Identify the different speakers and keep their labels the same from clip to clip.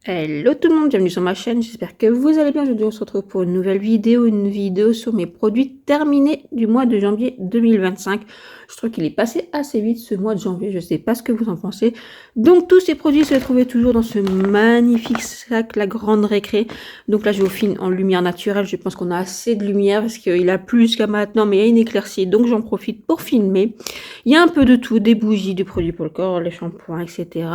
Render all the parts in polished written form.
Speaker 1: Hello tout le monde, bienvenue sur ma chaîne, j'espère que vous allez bien. Aujourd'hui on se retrouve pour une nouvelle vidéo, sur mes produits terminés du mois de janvier 2025. Je trouve qu'il est passé assez vite ce mois de janvier, je ne sais pas ce que vous en pensez. Donc tous ces produits se trouvaient toujours dans ce magnifique sac, la grande récré. Donc là je vous filme en lumière naturelle, je pense qu'on a assez de lumière parce qu'il a plu jusqu'à maintenant, mais il y a une éclaircie, donc j'en profite pour filmer. Il y a un peu de tout, des bougies, des produits pour le corps, les shampoings, etc.,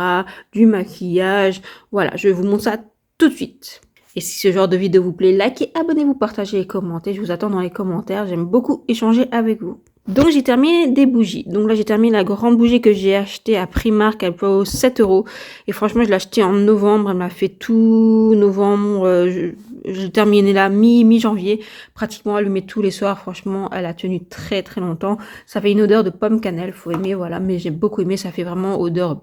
Speaker 1: du maquillage. Voilà, je vous montre ça tout de suite. Et si ce genre de vidéo vous plaît, likez, abonnez-vous, partagez et commentez. Je vous attends dans les commentaires. J'aime beaucoup échanger avec vous. Donc j'ai terminé des bougies. Donc là j'ai terminé la grande bougie que j'ai achetée à Primark. Elle vaut 7 €. Et franchement je l'ai achetée en novembre. Elle m'a fait tout novembre. J'ai terminé là mi-janvier. Pratiquement allumée tous les soirs. Franchement elle a tenu très très longtemps. Ça fait une odeur de pomme cannelle. Faut aimer, voilà. Mais j'ai beaucoup aimé. Ça fait vraiment odeur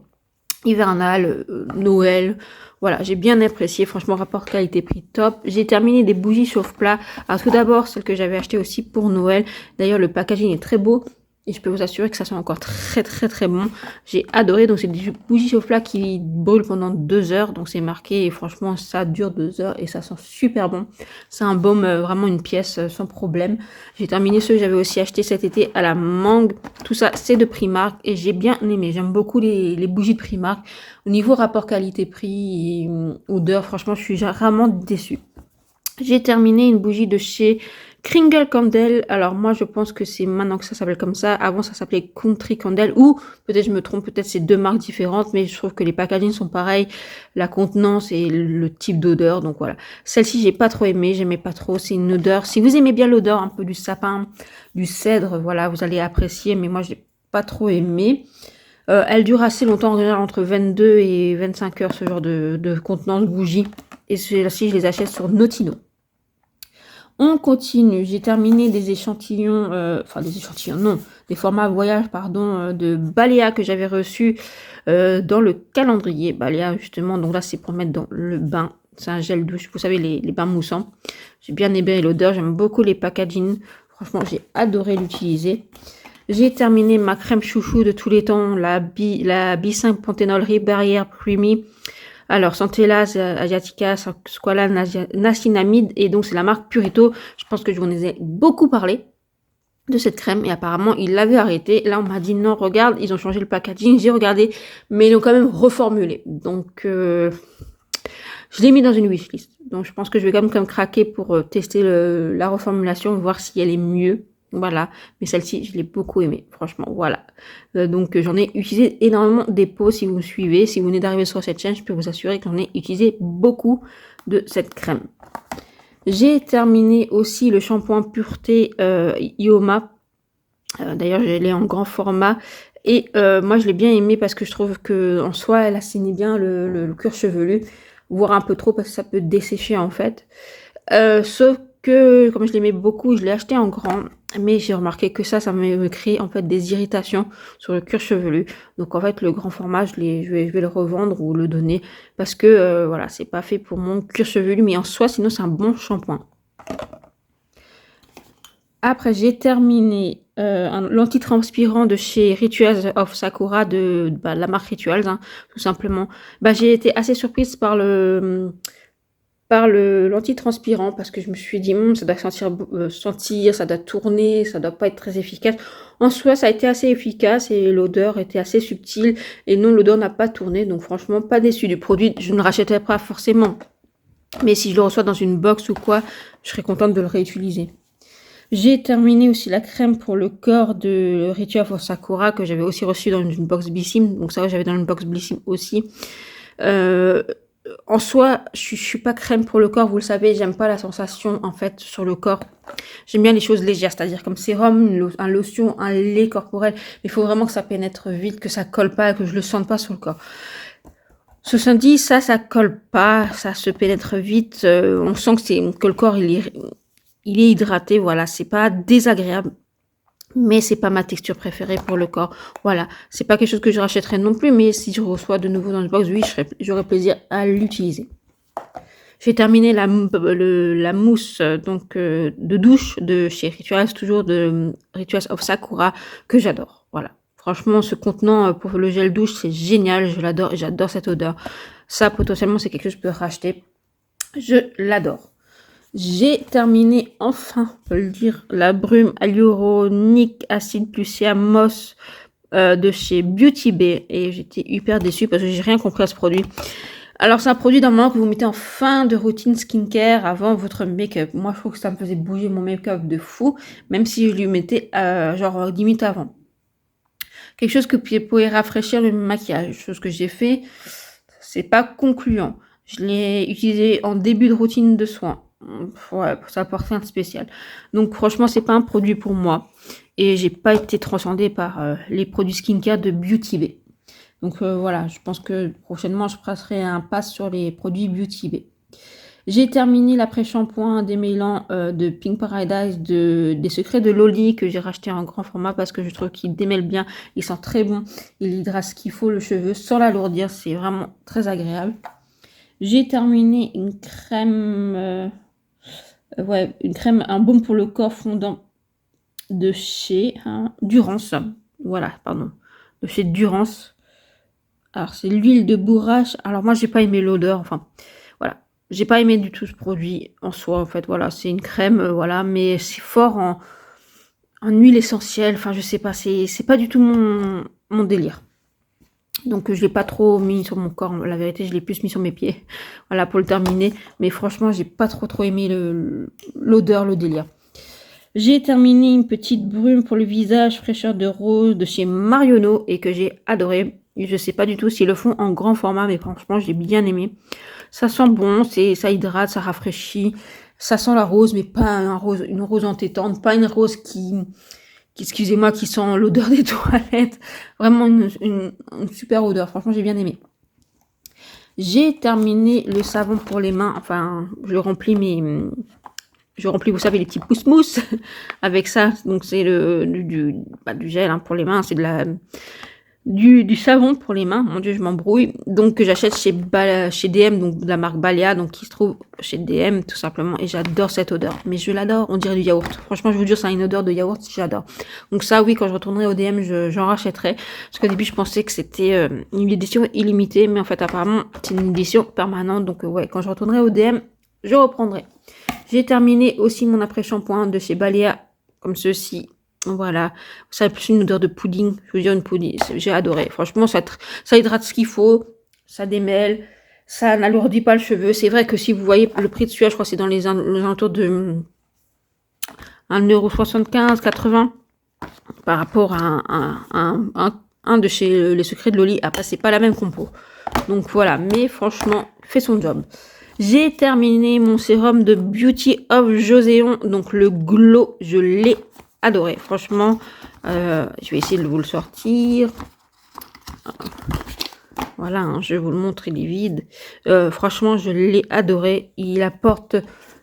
Speaker 1: hivernale, Noël. Voilà, j'ai bien apprécié, franchement, rapport qualité-prix top. J'ai terminé des bougies chauffe-plat. Alors tout d'abord, celle que j'avais achetée aussi pour Noël. D'ailleurs, le packaging est très beau. Et je peux vous assurer que ça sent encore très très très bon. J'ai adoré. Donc c'est des bougies chauffe-plat qui brûlent pendant 2 heures. Donc c'est marqué et franchement ça dure 2 heures et ça sent super bon. C'est un baume, vraiment une pièce sans problème. J'ai terminé ceux que j'avais aussi acheté cet été à la mangue. Tout ça c'est de Primark et j'ai bien aimé. J'aime beaucoup les bougies de Primark. Au niveau rapport qualité-prix et odeur, franchement je suis vraiment déçue. J'ai terminé une bougie de chez Kringle Candle. Alors moi je pense que c'est maintenant que ça s'appelle comme ça. Avant ça s'appelait Country Candle, ou peut-être je me trompe, peut-être c'est deux marques différentes, mais je trouve que les packagings sont pareils, la contenance et le type d'odeur. Donc voilà, celle-ci j'ai pas trop aimé, j'aimais pas trop. C'est une odeur, si vous aimez bien l'odeur un peu du sapin, du cèdre, voilà, vous allez apprécier, mais moi j'ai pas trop aimé. Elle dure assez longtemps, en général entre 22 et 25 heures, ce genre de contenance bougie. Et celle-ci je les achète sur Notino. On continue. J'ai terminé des échantillons, des formats voyage, pardon, de Balea que j'avais reçu dans le calendrier. Balea, justement, donc là, c'est pour mettre dans le bain. C'est un gel douche, vous savez, les bains moussants. J'ai bien aimé l'odeur, j'aime beaucoup les packaging. Franchement, j'ai adoré l'utiliser. J'ai terminé ma crème chouchou de tous les temps, la B5 Panthenol Barrière Creamy. Alors, Centella Asiatica, Squala Niacinamide, et donc c'est la marque Purito. Je pense que je vous en ai beaucoup parlé de cette crème, et apparemment ils l'avaient arrêté. Là on m'a dit non, regarde, ils ont changé le packaging. J'ai regardé, mais ils l'ont quand même reformulé. Donc je l'ai mis dans une wishlist. Donc je pense que je vais quand même craquer pour tester la reformulation, voir si elle est mieux. Voilà, mais celle-ci, je l'ai beaucoup aimée, franchement, voilà. Donc, j'en ai utilisé énormément des pots, si vous me suivez. Si vous venez d'arriver sur cette chaîne, je peux vous assurer que j'en ai utilisé beaucoup de cette crème. J'ai terminé aussi le shampoing pureté Ioma. D'ailleurs, je l'ai en grand format. Et moi, je l'ai bien aimé parce que je trouve qu'en soi, elle assainit bien le cuir chevelu. Voire un peu trop parce que ça peut dessécher, en fait. Sauf que, comme je l'aimais beaucoup, je l'ai acheté en grand, mais j'ai remarqué que ça me crée en fait des irritations sur le cuir chevelu. Donc en fait, le grand format, je vais le revendre ou le donner parce que voilà, c'est pas fait pour mon cuir chevelu, mais en soi, sinon c'est un bon shampoing. Après, j'ai terminé l'antitranspirant de chez Rituals of Sakura, de la marque Rituals, hein, tout simplement. J'ai été assez surprise par l'antitranspirant parce que je me suis dit ça doit sentir, ça doit tourner, ça doit pas être très efficace. En soi ça a été assez efficace et l'odeur était assez subtile et non, l'odeur n'a pas tourné, donc franchement pas déçu du produit. Je ne rachèterai pas forcément, mais si je le reçois dans une box ou quoi, je serais contente de le réutiliser. J'ai terminé aussi la crème pour le corps de Ritual of Sakura que j'avais aussi reçu dans une box Blissim, donc ça j'avais dans une box Blissim aussi. En soi, je suis pas crème pour le corps, vous le savez, j'aime pas la sensation en fait sur le corps. J'aime bien les choses légères, c'est-à-dire comme sérum, un lotion, un lait corporel. Mais il faut vraiment que ça pénètre vite, que ça colle pas, que je le sente pas sur le corps. Ce samedi, ça colle pas, ça se pénètre vite. On sent que le corps il est hydraté, voilà, c'est pas désagréable. Mais c'est pas ma texture préférée pour le corps. Voilà, c'est pas quelque chose que je rachèterai non plus, mais si je reçois de nouveau dans une box, oui, j'aurai plaisir à l'utiliser. J'ai terminé la mousse, donc de douche de chez Rituals, toujours de Rituals of Sakura, que j'adore. Voilà. Franchement, ce contenant pour le gel douche, c'est génial. Je l'adore et j'adore cette odeur. Ça, potentiellement, c'est quelque chose que je peux racheter. Je l'adore. J'ai terminé, enfin, on peut le dire, la brume hyaluronique acide plus moss de chez Beauty Bay. Et j'étais hyper déçue parce que j'ai rien compris à ce produit. Alors, c'est un produit normalement que vous mettez en fin de routine skincare avant votre make-up. Moi, je trouve que ça me faisait bouger mon make-up de fou, même si je lui mettais genre 10 minutes avant. Quelque chose que pouvait rafraîchir le maquillage, chose que j'ai fait, c'est pas concluant. Je l'ai utilisé en début de routine de soins. Ouais, ça apporte rien de spécial. Donc, franchement, c'est pas un produit pour moi. Et j'ai pas été transcendée par les produits skincare de Beauty Bay. Donc voilà, je pense que prochainement, je passerai un pass sur les produits Beauty Bay. J'ai terminé l'après-shampoing démêlant de Pink Paradise des secrets de Loli que j'ai racheté en grand format parce que je trouve qu'il démêle bien, il sent très bon, il hydrate ce qu'il faut le cheveu sans l'alourdir, c'est vraiment très agréable. J'ai terminé une crème, un baume pour le corps fondant de chez Durance. Voilà, pardon, de chez Durance. Alors, c'est l'huile de bourrache. Alors, moi, j'ai pas aimé l'odeur. Enfin, voilà. J'ai pas aimé du tout ce produit en soi, en fait. Voilà, c'est une crème, voilà. Mais c'est fort en huile essentielle. Enfin, je sais pas. C'est pas du tout mon délire. Donc, je l'ai pas trop mis sur mon corps. La vérité, je l'ai plus mis sur mes pieds. Voilà, pour le terminer. Mais franchement, j'ai pas trop aimé l'odeur, le délire. J'ai terminé une petite brume pour le visage fraîcheur de rose de chez Marionneau et que j'ai adoré. Je sais pas du tout s'ils le font en grand format, mais franchement, j'ai bien aimé. Ça sent bon, ça hydrate, ça rafraîchit. Ça sent la rose, mais pas une rose entêtante, pas une rose qui excusez-moi, qui sent l'odeur des toilettes. Vraiment une super odeur. Franchement, j'ai bien aimé. J'ai terminé le savon pour les mains. Enfin, je remplis, vous savez, les petits pousse-mousse avec ça. Donc, c'est du gel pour les mains. C'est du savon pour les mains. Mon Dieu, je m'embrouille. Donc, que j'achète chez DM, donc de la marque Balea, donc qui se trouve chez DM, tout simplement. Et j'adore cette odeur. Mais je l'adore. On dirait du yaourt. Franchement, je vous jure, ça a une odeur de yaourt. J'adore. Donc, ça, oui, quand je retournerai au DM, j'en rachèterai. Parce qu'au début, je pensais que c'était une édition illimitée. Mais en fait, apparemment, c'est une édition permanente. Donc, ouais, quand je retournerai au DM, je reprendrai. J'ai terminé aussi mon après-shampoing de chez Balea, comme ceci. Voilà, ça a plus une odeur de pudding. Je veux dire, une pudding, j'ai adoré. Franchement, ça hydrate ce qu'il faut, ça démêle, ça n'alourdit pas le cheveu. C'est vrai que si vous voyez le prix de celui-là, je crois que c'est dans les alentours de 1,75 €, 80 par rapport à un de chez les secrets de Loli. Après, c'est pas la même compo. Donc voilà, mais franchement, fait son job. J'ai terminé mon sérum de Beauty of Joséon, donc le glow, je l'ai adoré. Franchement, je vais essayer de vous le sortir. Voilà, je vous le montre, il est vide. Franchement, je l'ai adoré. Il apporte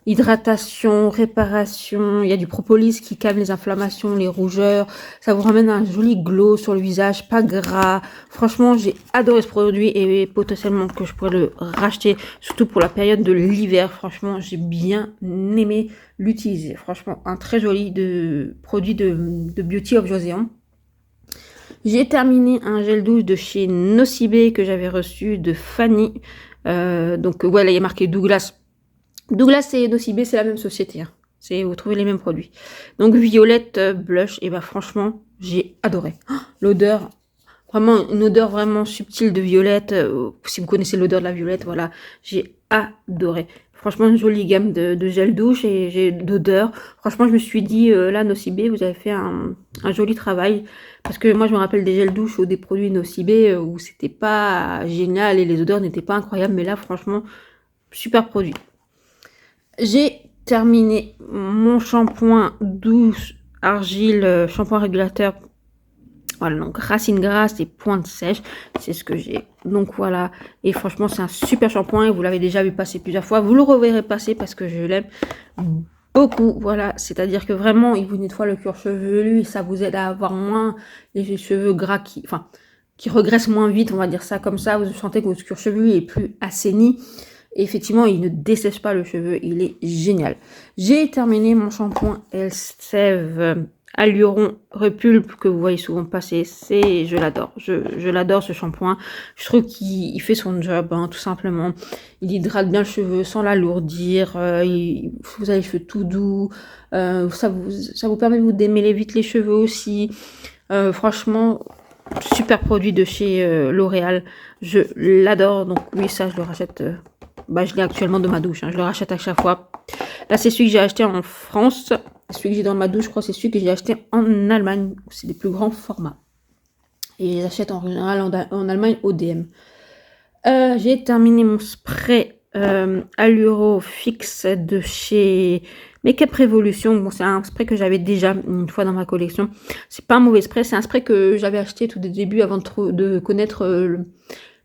Speaker 1: hydratation, réparation. Il y a du propolis qui calme les inflammations, les rougeurs. Ça vous ramène un joli glow sur le visage, pas gras. Franchement, j'ai adoré ce produit et potentiellement que je pourrais le racheter, surtout pour la période de l'hiver. Franchement, j'ai bien aimé l'utiliser. Franchement, un très joli produit de Beauty of Joséon. J'ai terminé un gel douche de chez Nocibé que j'avais reçu de Fanny. Donc, ouais, là, il y a marqué Douglas. Douglas et Nocibé, c'est la même société. Vous trouvez les mêmes produits. Donc, violette blush. Et bah, franchement, j'ai adoré. Oh, l'odeur, vraiment, une odeur vraiment subtile de violette. Si vous connaissez l'odeur de la violette, voilà, j'ai adoré. Franchement, une jolie gamme de gel douche et d'odeur. Franchement, je me suis dit, là, Nocibé, vous avez fait un joli travail. Parce que moi, je me rappelle des gels douche ou des produits Nocibé où c'était pas génial et les odeurs n'étaient pas incroyables. Mais là, franchement, super produit. J'ai terminé mon shampoing douce argile, shampoing régulateur. Voilà, donc racine grasse et pointe sèche, c'est ce que j'ai. Donc voilà, et franchement, c'est un super shampoing. Et vous l'avez déjà vu passer plusieurs fois. Vous le reverrez passer parce que je l'aime beaucoup. Voilà, c'est-à-dire que vraiment, il vous nettoie le cuir chevelu et ça vous aide à avoir moins les cheveux gras qui regraissent moins vite, on va dire ça comme ça. Vous sentez que votre cuir chevelu est plus assaini. Et effectivement, il ne dessèche pas le cheveu, il est génial. J'ai terminé mon shampoing Elseve Hyaluron Repulpe que vous voyez souvent passer. Je l'adore. Je l'adore ce shampoing. Je trouve qu'il fait son job, hein, tout simplement. Il hydrate bien le cheveu sans l'alourdir. Vous avez les cheveux tout doux. Ça vous permet de vous démêler vite les cheveux aussi. Franchement, super produit de chez L'Oréal. Je l'adore. Donc oui, ça, je le rachète. Je l'ai actuellement dans ma douche. Hein. Je le rachète à chaque fois. Là, c'est celui que j'ai acheté en France. Celui que j'ai dans ma douche, je crois, c'est celui que j'ai acheté en Allemagne. C'est des plus grands formats. Et je les achète en général en Allemagne au DM. J'ai terminé mon spray Alluro Fix de chez Makeup Revolution. Bon, c'est un spray que j'avais déjà une fois dans ma collection. C'est pas un mauvais spray. C'est un spray que j'avais acheté tout au début avant de connaître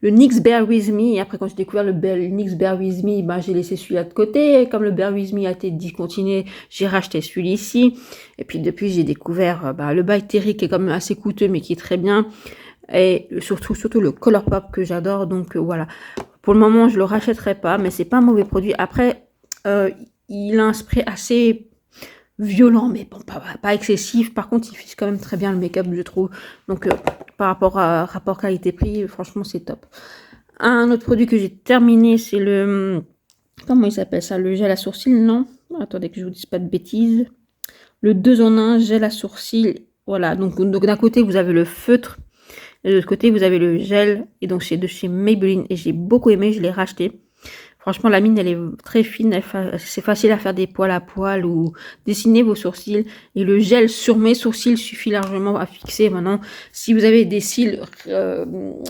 Speaker 1: le NYX Bear With Me. Et après, quand j'ai découvert le NYX Bear With Me, j'ai laissé celui-là de côté. Et comme le Bear With Me a été discontinué, j'ai racheté celui-ci. Et puis, depuis, j'ai découvert le By Terry qui est quand même assez coûteux, mais qui est très bien. Et surtout le Colourpop que j'adore. Donc, voilà. Pour le moment, je le rachèterai pas, mais c'est pas un mauvais produit. Après, il a un spray assez violent, mais bon, pas excessif. Par contre, il fixe quand même très bien le make-up, je trouve. Donc, par rapport à rapport qualité-prix, franchement, c'est top. Un autre produit que j'ai terminé, c'est le... Comment il s'appelle ça? Le gel à sourcils, non? Attendez que je vous dise pas de bêtises. Le 2 en 1, gel à sourcils. Voilà, donc d'un côté, vous avez le feutre. Et de l'autre côté, vous avez le gel. Et donc, c'est de chez Maybelline. Et j'ai beaucoup aimé, je l'ai racheté. Franchement, la mine, elle est très fine. C'est facile à faire des poils à poil ou dessiner vos sourcils. Et le gel sur mes sourcils suffit largement à fixer. Maintenant, si vous avez des cils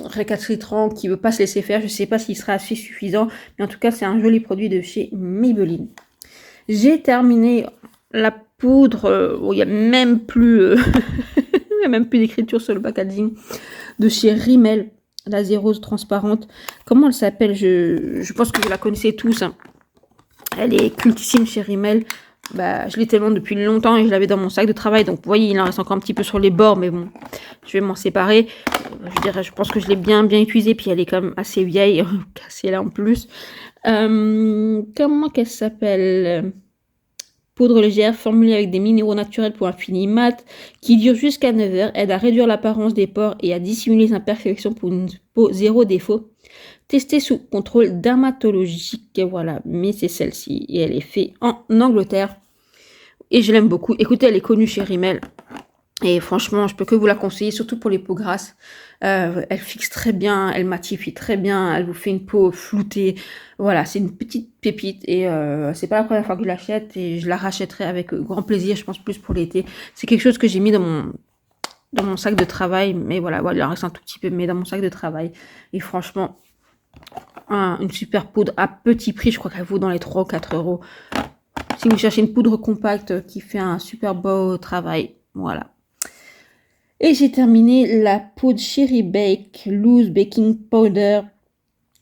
Speaker 1: récalcitrants qui ne veulent pas se laisser faire, je ne sais pas s'il sera assez suffisant. Mais en tout cas, c'est un joli produit de chez Maybelline. J'ai terminé la poudre. Il n'y a même plus, il y a même plus d'écriture sur le packaging de chez Rimmel. La zérose transparente. Comment elle s'appelle? Je pense que vous la connaissez tous. Hein. Elle est cultissime chez Rimmel. Je l'ai tellement depuis longtemps et je l'avais dans mon sac de travail. Donc, vous voyez, il en reste encore un petit peu sur les bords. Mais bon, je vais m'en séparer. Je pense que je l'ai bien utilisée. Puis, elle est quand même assez vieille. Cassée là en plus. Comment qu'elle s'appelle? Poudre légère formulée avec des minéraux naturels pour un fini mat qui dure jusqu'à 9 heures, aide à réduire l'apparence des pores et à dissimuler les imperfections pour une peau zéro défaut. Testée sous contrôle dermatologique, voilà, mais c'est celle-ci et elle est faite en Angleterre et je l'aime beaucoup. Écoutez, elle est connue chez Rimmel et franchement, je peux que vous la conseiller, surtout pour les peaux grasses. Elle fixe très bien, elle matifie très bien, elle vous fait une peau floutée. Voilà, c'est une petite pépite et c'est pas la première fois que je l'achète et je la rachèterai avec grand plaisir, je pense plus pour l'été. C'est quelque chose que j'ai mis dans mon sac de travail, mais voilà, il en reste un tout petit peu, mais dans mon sac de travail. Et franchement, une super poudre à petit prix, je crois qu'elle vaut dans les 3 ou 4 euros. Si vous cherchez une poudre compacte qui fait un super beau travail, voilà. Et j'ai terminé la poudre Cherry Bake Loose Baking Powder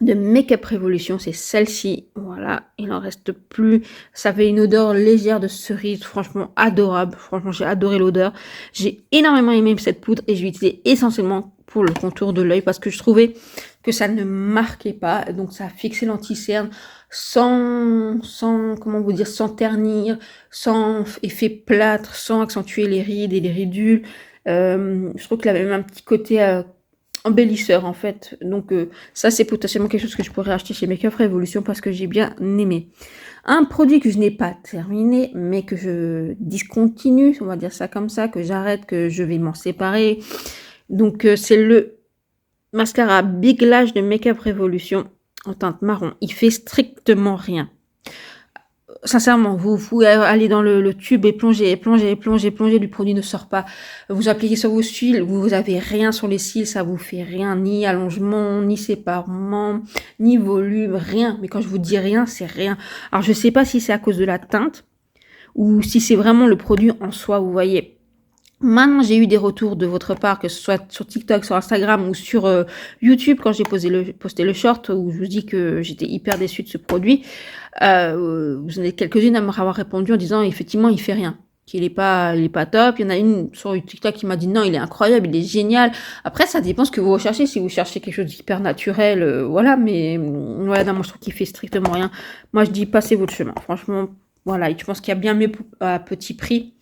Speaker 1: de Makeup Revolution. C'est celle-ci. Voilà, il n'en reste plus. Ça avait une odeur légère de cerise. Franchement, adorable. Franchement, j'ai adoré l'odeur. J'ai énormément aimé cette poudre et je l'ai utilisée essentiellement pour le contour de l'œil parce que je trouvais que ça ne marquait pas. Donc, ça a fixé l'anti-cerne sans ternir, sans effet plâtre, sans accentuer les rides et les ridules. Je trouve qu'il avait même un petit côté embellisseur en fait. Donc ça c'est potentiellement quelque chose que je pourrais acheter chez Makeup Revolution parce que j'ai bien aimé. Un produit que je n'ai pas terminé mais que je discontinue, on va dire ça comme ça, que j'arrête, que je vais m'en séparer. Donc c'est le mascara Big Lash de Makeup Revolution en teinte marron. Il fait strictement rien. Sincèrement, vous pouvez aller dans le tube et plonger, du produit ne sort pas. Vous appliquez sur vos cils, vous avez rien sur les cils, ça vous fait rien, ni allongement, ni séparement, ni volume, rien. Mais quand je vous dis rien, c'est rien. Alors je sais pas si c'est à cause de la teinte ou si c'est vraiment le produit en soi, vous voyez. Maintenant, j'ai eu des retours de votre part, que ce soit sur TikTok, sur Instagram ou sur YouTube, quand j'ai posté le short où je vous dis que j'étais hyper déçue de ce produit. Vous en avez quelques-unes à me avoir répondu en disant effectivement, il fait rien. qu'il est pas top. Il y en a une sur TikTok qui m'a dit: «Non, il est incroyable, il est génial». Après, ça dépend ce que vous recherchez. Si vous cherchez quelque chose d'hyper naturel, voilà, mais ouais, non, moi, je trouve qu'il fait strictement rien. Moi, je dis: «Passez votre chemin». Franchement, voilà, et je pense qu'il y a bien mieux à petit prix,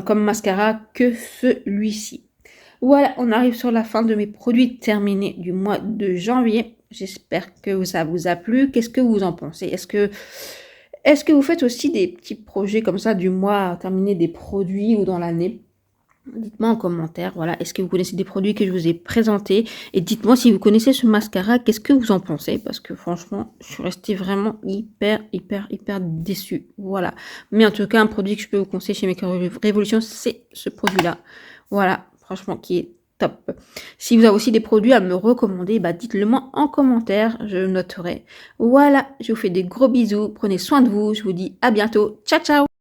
Speaker 1: comme mascara que celui-ci. Voilà, on arrive sur la fin de mes produits terminés du mois de janvier. J'espère que ça vous a plu. Qu'est-ce que vous en pensez? Est-ce que vous faites aussi des petits projets comme ça du mois à terminer des produits ou dans l'année? Dites-moi en commentaire, voilà. Est-ce que vous connaissez des produits que je vous ai présentés? Et dites-moi si vous connaissez ce mascara, qu'est-ce que vous en pensez? Parce que franchement, je suis restée vraiment hyper déçue. Voilà. Mais en tout cas, un produit que je peux vous conseiller chez Makeup Revolution, c'est ce produit-là. Voilà, franchement, qui est top. Si vous avez aussi des produits à me recommander, bah dites-le moi en commentaire, je noterai. Voilà, je vous fais des gros bisous, prenez soin de vous, je vous dis à bientôt. Ciao, ciao!